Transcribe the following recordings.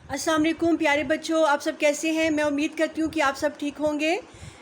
अस्सलाम वालेकुम प्यारे बच्चों, आप सब कैसे हैं। मैं उम्मीद करती हूँ कि आप सब ठीक होंगे।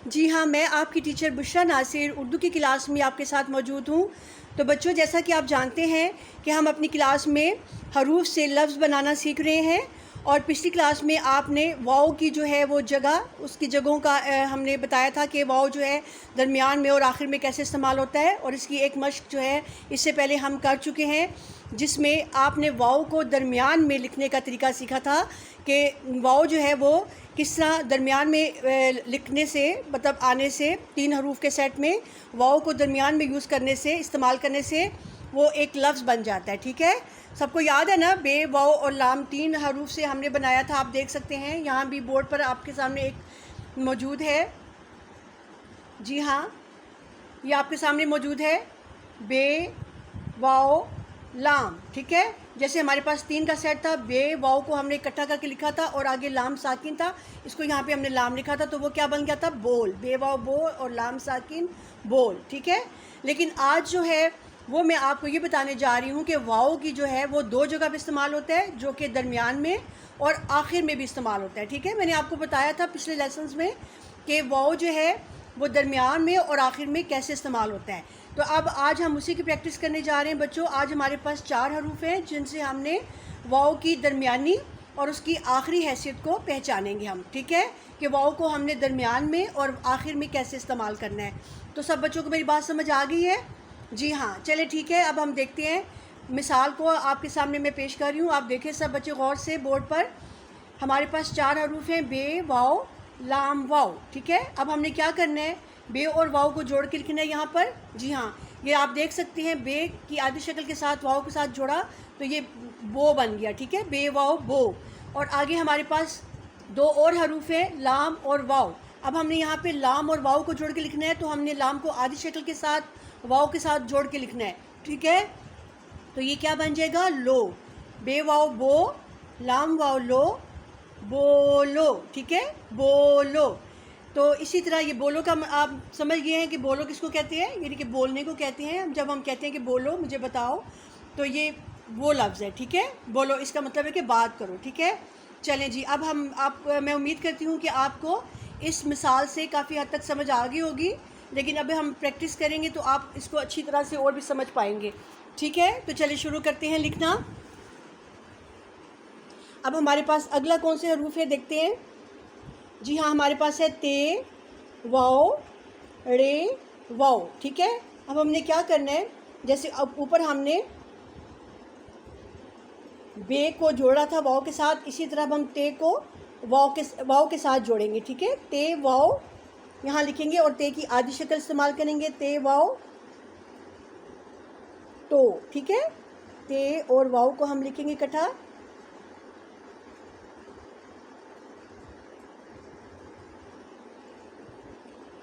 जी हाँ, मैं आपकी टीचर बुशरा नासिर उर्दू की क्लास में आपके साथ मौजूद हूँ। तो बच्चों, जैसा कि आप जानते हैं कि हम अपनी क्लास में हरूफ से लफ्ज़ बनाना सीख रहे हैं और पिछली क्लास में आपने वाव की जो है वो जगह, उसकी जगहों का हमने बताया था कि वाव जो है दरमियान में और आखिर में कैसे इस्तेमाल होता है, और इसकी एक मश्क जो है इससे पहले हम कर चुके हैं, जिसमें आपने वाव को दरमियान में लिखने का तरीका सीखा था कि वाव जो है वो किस तरह दरमियान में लिखने से, मतलब आने से, 3 हरूफ के सेट में वाव को दरमियान में यूज़ करने से, इस्तेमाल करने से वो एक लफ्ज़ बन जाता है। ठीक है, सबको याद है ना, बे, वाव और लाम 3 हरूफ से हमने बनाया था। आप देख सकते हैं यहाँ भी बोर्ड पर आपके सामने एक मौजूद है। जी हाँ, ये आपके सामने मौजूद है, बे, वाव, लाम। ठीक है, जैसे हमारे पास 3 का सेट था, बे वाव को हमने इकट्ठा करके लिखा था और आगे लाम साकिन था, इसको यहाँ पे हमने लाम लिखा था, तो वो क्या बन गया था, बोल। बे वाव बोल और लाम साकिन बोल। ठीक है, लेकिन आज जो है वो मैं आपको ये बताने जा रही हूँ कि वाव की जो है वो 2 जगह पे इस्तेमाल होता है, जो कि दरमियान में और आखिर में भी इस्तेमाल होता है। ठीक है, मैंने आपको बताया था पिछले लेसन्स में कि वाव जो है वो दरमियान में और आखिर में कैसे इस्तेमाल होता है। तो अब आज हम उसी की प्रैक्टिस करने जा रहे हैं बच्चों। आज हमारे पास 4 हरूफ हैं जिनसे हमने वाव की दरमियानी और उसकी आखिरी हैसियत को पहचानेंगे हम। ठीक है, कि वाव को हमने दरमियान में और आखिर में कैसे इस्तेमाल करना है। तो सब बच्चों को मेरी बात समझ आ गई है? जी हाँ, चले ठीक है। अब हम देखते हैं, मिसाल को आपके सामने मैं पेश कर रही हूँ, आप देखें सब बच्चे गौर से बोर्ड पर। हमारे पास 4 हरूफ हैं, बे, वाव, लाम, वाव। ठीक है, अब हमने क्या करना है, बे और वाव को जोड़ के लिखना है यहाँ पर। जी हाँ, ये आप देख सकते हैं, बे की आधी शक्ल के साथ वाव के साथ जोड़ा तो ये बो बन गया। ठीक है, बे, वाव, बो। और आगे हमारे पास 2 और हरूफ हैं, लाम और वाव। अब हमने यहाँ पे लाम और वाव को जोड़ के लिखना है, तो हमने लाम को आधी शक्ल के साथ वाव के साथ जोड़ के लिखना है। ठीक है, तो ये क्या बन जाएगा, लो। बे वाव बो, लाम वाव लो, बोलो। ठीक है, बोलो। तो इसी तरह ये बोलो का आप समझ गए हैं कि बोलो किसको कहते हैं, यानी कि बोलने को कहते हैं। जब हम कहते हैं कि बोलो, मुझे बताओ, तो ये वो लफ्ज़ है। ठीक है, बोलो इसका मतलब है कि बात करो। ठीक है, चलें जी। अब मैं उम्मीद करती हूँ कि आपको इस मिसाल से काफ़ी हद तक समझ आ गई होगी, लेकिन अब हम प्रैक्टिस करेंगे तो आप इसको अच्छी तरह से और भी समझ पाएंगे। ठीक है, तो चलिए शुरू करते हैं लिखना। अब हमारे पास अगला कौन से हरूफ है देखते हैं। जी हाँ, हमारे पास है ते, वाव, रे, वाव। ठीक है, अब हमने क्या करना है, जैसे अब ऊपर हमने बे को जोड़ा था वाव के साथ, इसी तरह अब हम ते को वाव के साथ जोड़ेंगे। ठीक है, ते वाव यहाँ लिखेंगे और ते की आधी शक्ल इस्तेमाल करेंगे, ते वाव तो। ठीक है, ते और वाव को हम लिखेंगे इकट्ठा,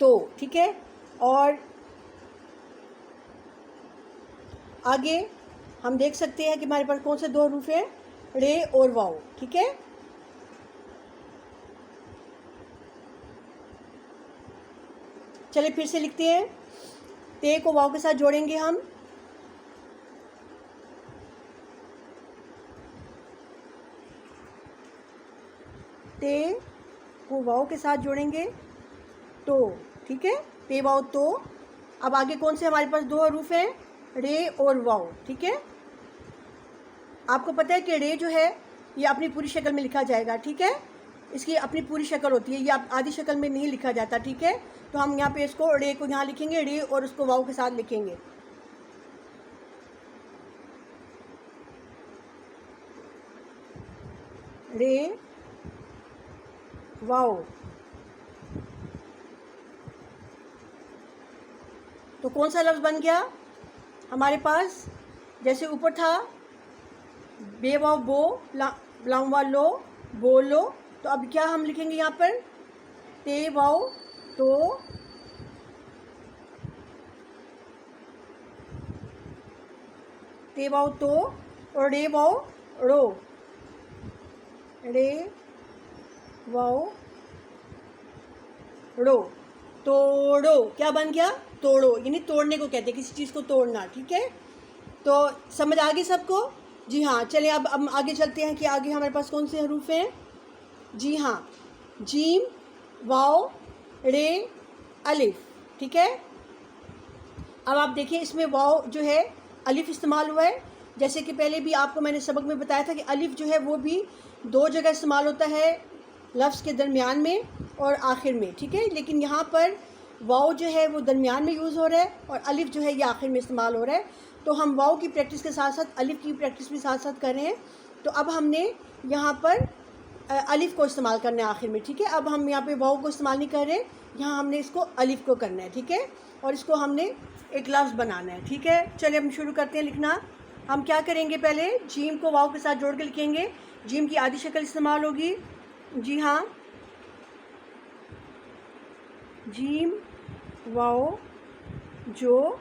तो। ठीक है, और आगे हम देख सकते हैं कि हमारे पास कौन से 2 हरूफ हैं, रे और वाव। ठीक है, चलिए फिर से लिखते हैं। ते को वाव के साथ जोड़ेंगे हम, ते को वाव के साथ जोड़ेंगे, तो। ठीक है, ते वाव तो। अब आगे कौन से हमारे पास 2 हरूफ हैं, रे और वाव। ठीक है, आपको पता है कि रे जो है ये अपनी पूरी शक्ल में लिखा जाएगा। ठीक है, इसकी अपनी पूरी शक्ल होती है, ये आधी शक्ल में नहीं लिखा जाता। ठीक है, तो हम यहाँ पे इसको रे को यहाँ लिखेंगे, रे, और उसको वाव के साथ लिखेंगे, रे, वाव। तो कौन सा लफ्ज़ बन गया हमारे पास, जैसे ऊपर था बे वाव बो, लाम वाव लो, बोलो। तो अब क्या हम लिखेंगे यहाँ पर, ते वाव तो, ते वाव तो, और रे वाव रो, रे वाव रो, तोड़ो। क्या बन गया, तोड़ो, यानी तोड़ने को कहते हैं, किसी चीज़ को तोड़ना। ठीक है, तो समझ आ गई सबको। जी हाँ, चलें अब हम आगे चलते हैं कि आगे हमारे पास कौन से हरूफ हैं। जी हाँ, जीम, वाव, रे, अलिफ, ठीक है। अब आप देखिए इसमें वाव जो है अलिफ इस्तेमाल हुआ है। जैसे कि पहले भी आपको मैंने सबक में बताया था कि अलिफ जो है वो भी दो जगह इस्तेमाल होता है, लफ्ज़ के दरमियान में और आखिर में, ठीक है। लेकिन यहाँ पर वाव जो है वो दरमियान में यूज़ हो रहा है और अलिफ जो है ये आखिर में इस्तेमाल हो रहा है। तो हम वाव की प्रैक्टिस के साथ साथ अलिफ की प्रैक्टिस भी साथ साथ कर रहे हैं। तो अब हमने यहाँ पर अलिफ को इस्तेमाल करना है आखिर में, ठीक है। अब हम यहाँ पे वाव को इस्तेमाल नहीं कर रहे, यहाँ हमने इसको अलिफ को करना है, ठीक है। और इसको हमने एक लफ्ज़ बनाना है, ठीक है। चलिए हम शुरू करते हैं लिखना। हम क्या करेंगे, पहले जीम को वाव के साथ जोड़ के लिखेंगे। जीम की आधी शक्ल इस्तेमाल होगी। जी हाँ, जीम, वाव, जो।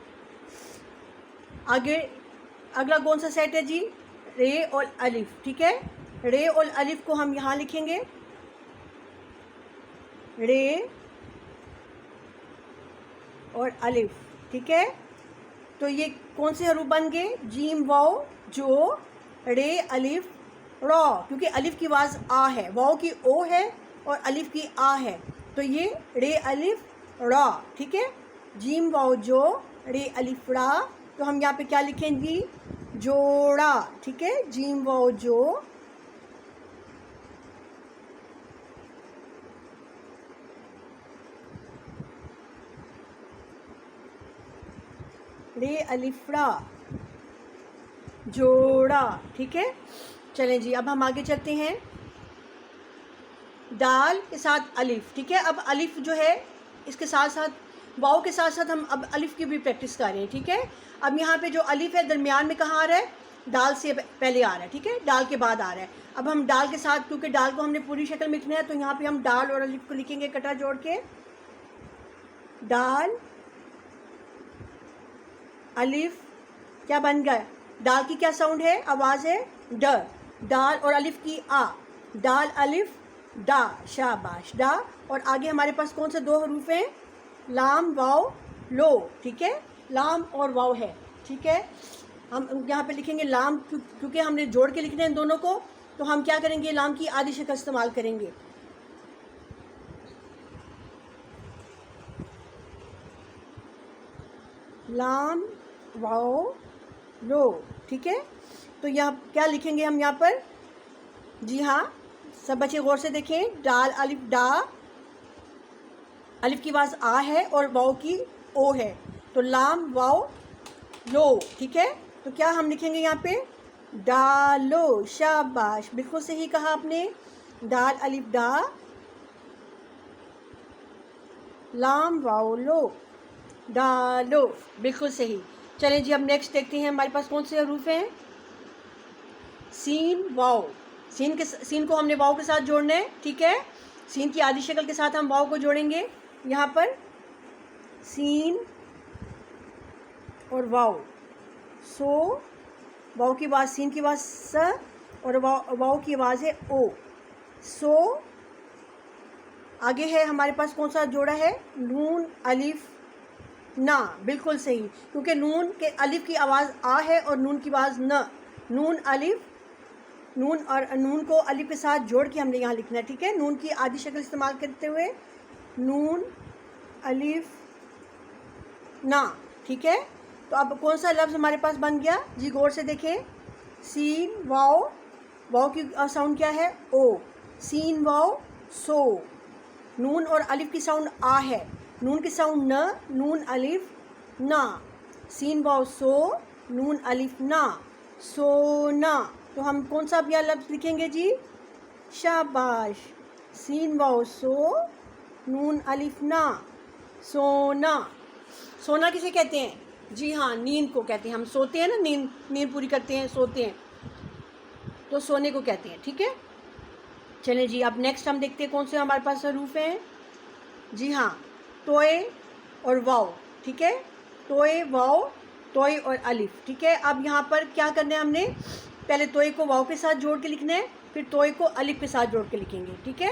आगे अगला कौन सा सेट है जी, रे और अलिफ, ठीक है। रे और अलिफ को हम यहाँ लिखेंगे, रे और अलिफ, ठीक है। तो ये कौन से हरूफ बन गए, जीम, वाव, जो, रे, अलिफ, रॉ। क्योंकि अलिफ की आवाज़ आ है, वाव की ओ है और अलिफ की आ है, तो ये रे, अलिफ, रॉ, ठीक है। जीम, वाव, जो, रे, अलिफ, रा। तो हम यहाँ पे क्या लिखेंगे, जोड़ा, ठीक है। जीम, वाव, जो, रे, अलिफ, रा, जोड़ा, ठीक है। चलें जी, अब हम आगे चलते हैं। दाल के साथ अलिफ, ठीक है। अब अलिफ जो है इसके साथ साथ वाव के साथ साथ हम अब अलिफ की भी प्रैक्टिस कर रहे हैं, ठीक है। अब यहाँ पे जो अलिफ है दरमियान में कहाँ आ रहा है, दाल से पहले आ रहा है, ठीक है, दाल के बाद आ रहा है। अब हम दाल के साथ, क्योंकि दाल को हमने पूरी शक्ल में लिखना है, तो यहाँ पे हम दाल और अलिफ को लिखेंगे कटा जोड़ के। दाल, अलिफ, क्या बन गया, दाल की क्या साउंड है, आवाज़ है ड। दाल और अलिफ की आ, दाल, अलिफ, दा, शाबाश, दा। और आगे हमारे पास कौन से दो हरूफ हैं, लाम, वाव, लो, ठीक है। लाम और वाव है, ठीक है। हम यहाँ पे लिखेंगे लाम, क्योंकि हमने जोड़ के लिखने हैं दोनों को, तो हम क्या करेंगे, लाम की आधी शक्ल इस्तेमाल करेंगे। लाम, वाव, लो, ठीक है। तो यहाँ क्या लिखेंगे हम यहाँ पर, जी हाँ, सब बच्चे गौर से देखें। दाल, अलिफ, डा, अलिफ की आवाज़ आ है और वाव की ओ है, तो लाम, वाव, लो, ठीक है। तो क्या हम लिखेंगे यहाँ पे, डालो, शाबाश, बिल्कुल सही कहा आपने। दाल, अलिफ, डा, लाम, वाव, लो, डालो, बिल्कुल सही। चलें जी, अब नेक्स्ट देखते हैं हमारे पास कौन से हरूफ हैं। सीन, वाव। सीन को हमने वाव के साथ जोड़ना है, ठीक है। सीन की आधी शक्ल के साथ हम वाव को जोड़ेंगे यहाँ पर, सीन और वाव, सो, वाव की आवाज़, सीन की आवाज़ स और वाव की आवाज़ है ओ, सो। आगे है हमारे पास कौन सा जोड़ा है, नून, अलिफ, ना, बिल्कुल सही, क्योंकि नून के अलिफ की आवाज़ आ है और नून की आवाज़ न। नून, अलिफ, नून और नून को अलिफ के साथ जोड़ के हमने यहाँ लिखना है, ठीक है। नून की आधी शक्ल इस्तेमाल करते हुए, नून, अलिफ, ना, ठीक है। तो अब कौन सा लफ्ज़ हमारे पास बन गया जी, गौर से देखें। सीन, वाव, वाव की साउंड क्या है, ओ, सीन, वाव, सो। नून और अलिफ की साउंड आ है, नून की साउंड न, नून, अलिफ, ना, सीन, वाव, सो, नून, अलिफ, ना, सोना। तो हम कौन सा अब यह लफ्ज़ लिखेंगे जी, शाबाश, सीन, वाव, सो, नून, अलिफ, ना, सोना। सोना किसे कहते हैं, जी हाँ, नींद को कहते हैं। हम सोते हैं ना, नींद पूरी करते हैं, सोते हैं, तो सोने को कहते हैं, ठीक है। चलें जी, अब नेक्स्ट हम देखते हैं कौन से हमारे पास हरूफ हैं। जी हाँ, तोए और वाव, ठीक है। तोए, वाव, तोए और अलिफ, ठीक है। अब यहाँ पर क्या करना है हमने, पहले तोए को वाव के साथ जोड़ के लिखना है, फिर तोए को अलिफ के साथ जोड़ के लिखेंगे, ठीक है।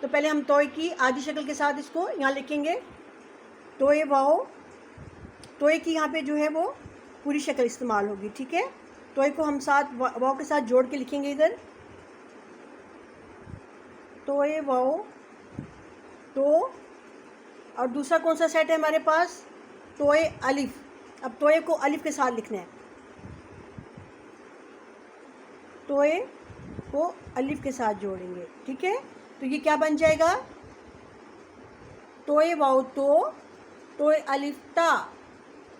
तो पहले हम तोए की आधी शक्ल के साथ इसको यहाँ लिखेंगे, तोए, वाव, तोए की यहाँ पे जो है वो पूरी शक्ल इस्तेमाल होगी, ठीक है। तोय को हम साथ वाव के साथ जोड़ के लिखेंगे इधर, तोय वाव तो। और दूसरा कौन सा सेट है हमारे पास, तोय अलिफ। अब तोय को अलिफ के साथ लिखना है, तोय को अलिफ के साथ जोड़ेंगे, ठीक है। तो ये क्या बन जाएगा, तोय वाव तो, तोय अलिफ ता।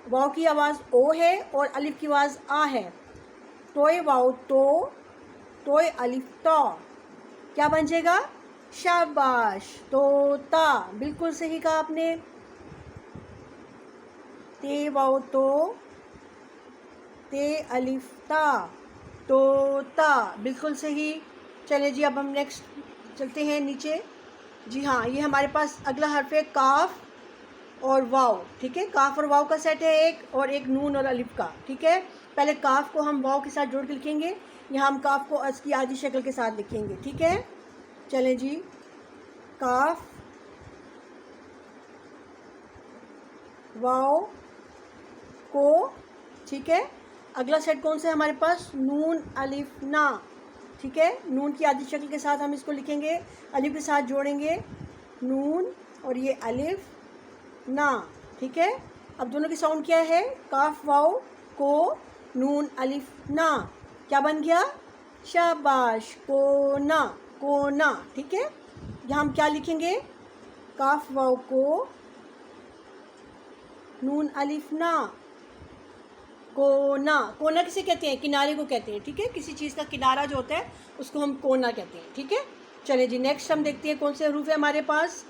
वाव की आवाज़ ओ है और अलिफ की आवाज़ आ है। तोय वाव तो, तोय अलिफ ता। क्या बन जाएगा, शाबाश, तोता। बिल्कुल सही कहा आपने। ते वाव तो, ते अलिफ ता, तोता, बिल्कुल सही। चलिए जी, अब हम नेक्स्ट चलते हैं नीचे। जी हाँ, ये हमारे पास अगला हर्फ है काफ और वाव, ठीक है। काफ और वाव का सेट है एक, और एक नून और अलिफ का, ठीक है। पहले काफ को हम वाव के साथ जोड़ के लिखेंगे। यहाँ हम काफ को इसकी आधी शक्ल के साथ लिखेंगे, ठीक है। चलें जी, काफ वाव को, ठीक है। अगला सेट कौन सा है हमारे पास, नून अलिफ ना, ठीक है। नून की आधी शक्ल के साथ हम इसको लिखेंगे, अलिफ के साथ जोड़ेंगे, नून और ये अलिफ ना, ठीक है। अब दोनों की साउंड क्या है, काफ वाव को, नून अलिफ ना। क्या बन गया, शाबाश, कोना, कोना, ठीक है। यहाँ हम क्या लिखेंगे, काफ वाव को, नून अलिफ ना, कोना। कोना किसे कहते हैं, किनारे को कहते हैं, ठीक है। किसी चीज़ का किनारा जो होता है उसको हम कोना कहते हैं, ठीक है। चलिए जी, नेक्स्ट हम देखते हैं कौन से हरूफ है हमारे पास।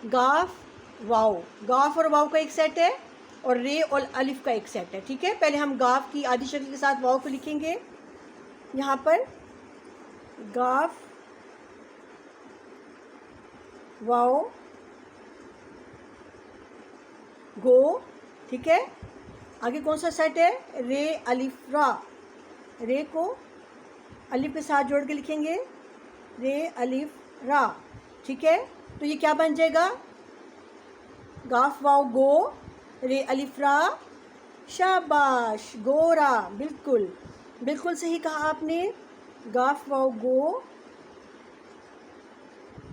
गाफ वाव, गाफ और वाव का एक सेट है, और रे और अलिफ का एक सेट है, ठीक है। पहले हम गाफ की आधी शक्ल के साथ वाव को लिखेंगे। यहाँ पर गाफ वाव गो, ठीक है। आगे कौन सा सेट है, रे अलिफ रा। रे को अलिफ के साथ जोड़ के लिखेंगे, रे अलिफ रा, ठीक है। तो ये क्या बन जाएगा, गाफ वाव गो, रे अलिफ रा, शाबाश, गोरा। बिल्कुल बिल्कुल सही कहा आपने। गाफ वाव गो,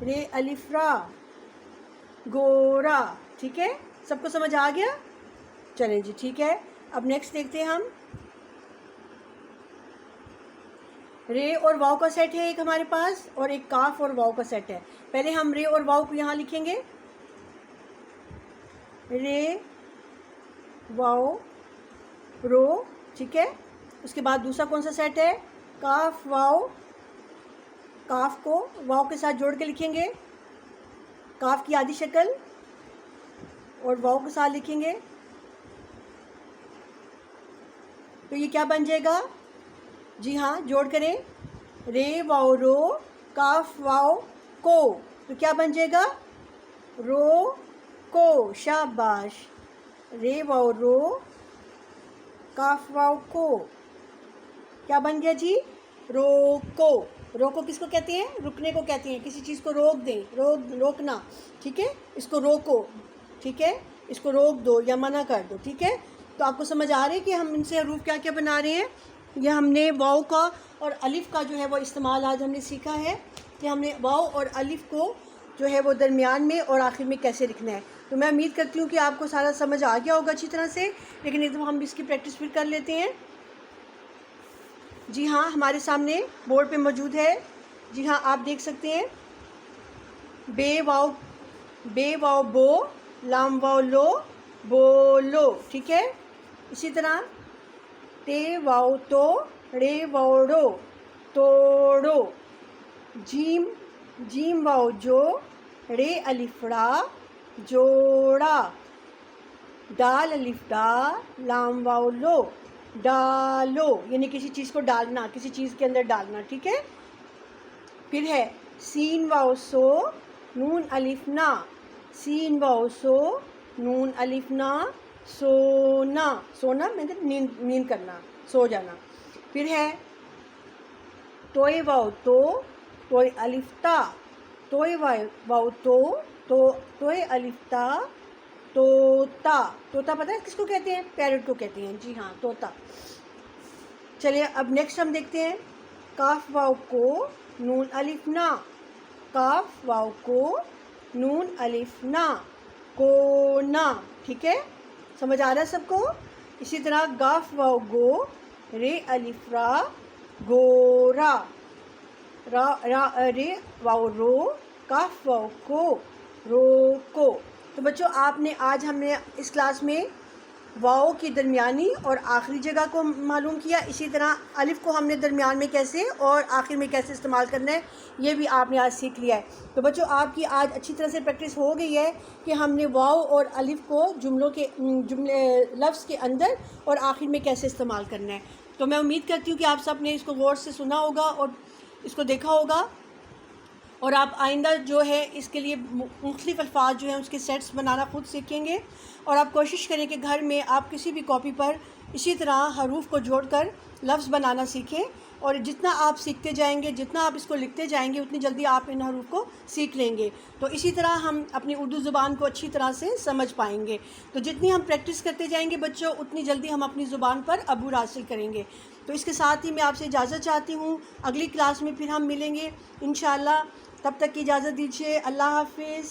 रे अलिफ रा, गोरा, ठीक है। सबको समझ आ गया। चलें जी, ठीक है। अब नेक्स्ट देखते हैं हम। रे और वाव का सेट है एक हमारे पास, और एक काफ और वाव का सेट है। पहले हम रे और वाव को यहाँ लिखेंगे, रे वाव रो, ठीक है। उसके बाद दूसरा कौन सा सेट है, काफ वाव। काफ को वाव के साथ जोड़ के लिखेंगे, काफ की आधी शक्ल, और वाव के साथ लिखेंगे। तो ये क्या बन जाएगा, जी हाँ, जोड़ करें, रे वाव रो, काफ वाव को। तो क्या बन जाएगा, रो को, शाबाश, रे वाव रो, काफ वाव को। क्या बन गया जी, रोको। रोको किसको कहते हैं, रुकने को कहते हैं। किसी चीज़ को रोक दें, रोकना, ठीक है। इसको रोको, ठीक है। इसको रोक दो या मना कर दो, ठीक है। तो आपको समझ आ रही है कि हम इनसे हरूफ क्या क्या बना रहे हैं। ये हमने वाव का और अलिफ का जो है वो इस्तेमाल आज हमने सीखा है, कि हमने वाव और अलिफ को जो है वो दरमियान में और आखिर में कैसे लिखना है। तो मैं उम्मीद करती हूँ कि आपको सारा समझ आ गया होगा अच्छी तरह से, लेकिन एकदम हम इसकी प्रैक्टिस फिर कर लेते हैं। जी हाँ, हमारे सामने बोर्ड पे मौजूद है। जी हाँ, आप देख सकते हैं, बे वाव बो, लाम वाव लो, बोलो, ठीक है। इसी तरह ते वाव तो, रे वाव रो, तोड़ो। जीम वाव जो, रे अलिफ रा, जोड़ा। दाल अलिफ डा, लाम वाव लो, डालो। यानी किसी चीज़ को डालना, किसी चीज़ के अंदर डालना, ठीक है। फिर है सीन वाव सो, नून अलिफ ना। सीन वाव सो, नून अलिफ ना, सोना। सोना मतलब नींद करना, सो जाना। फिर है तोय वाव तो, तोय अलिफ ता। तोय वाव तो, तोय अलिफ ता, तोता। तोता पता है किसको कहते हैं, पैरट को कहते हैं, जी हाँ, तोता। चलिए अब नेक्स्ट हम देखते हैं काफ वाव को नून अलिफ ना, काफ वाव को नून अलिफ ना, को ना। ठीक है, समझ आ रहा है सबको। इसी तरह गाफ वाव गो, रे अलिफ रा, गोरा, रा रा रे वाव रो, काफ वाव को, रो को। तो बच्चों आपने आज हमने इस क्लास में वाव की दरमियानी और आखिरी जगह को मालूम किया। इसी तरह अलिफ को हमने दरमियान में कैसे और आखिर में कैसे इस्तेमाल करना है ये भी आपने आज सीख लिया है। तो बच्चों आपकी आज अच्छी तरह से प्रैक्टिस हो गई है कि हमने वाव और अलिफ को जुमले लफ्ज़ के अंदर और आखिर में कैसे इस्तेमाल करना है। तो मैं उम्मीद करती हूँ कि आप सब ने इसको गौर से सुना होगा और इसको देखा होगा, और आप आइंदा जो है इसके लिए मुख्तलिफ़ अल्फाज जो हैं उसके सेट्स बनाना ख़ुद सीखेंगे। और आप कोशिश करें कि घर में आप किसी भी कॉपी पर इसी तरह हरूफ को जोड़कर लफ्ज़ बनाना सीखें, और जितना आप सीखते जाएंगे, जितना आप इसको लिखते जाएंगे, उतनी जल्दी आप इन हरूफ को सीख लेंगे। तो इसी तरह हम अपनी उर्दू ज़ुबान को अच्छी तरह से समझ पाएंगे। तो जितनी हम प्रैक्टिस करते जाएंगे बच्चों, उतनी जल्दी हम अपनी ज़ुबान पर अबूर हासिल करेंगे। तो इसके साथ ही मैं आपसे इजाज़त चाहती हूँ। अगली क्लास में फिर हम मिलेंगे इंशाअल्लाह। तब तक की इजाज़त दीजिए। अल्लाह हाफिज़।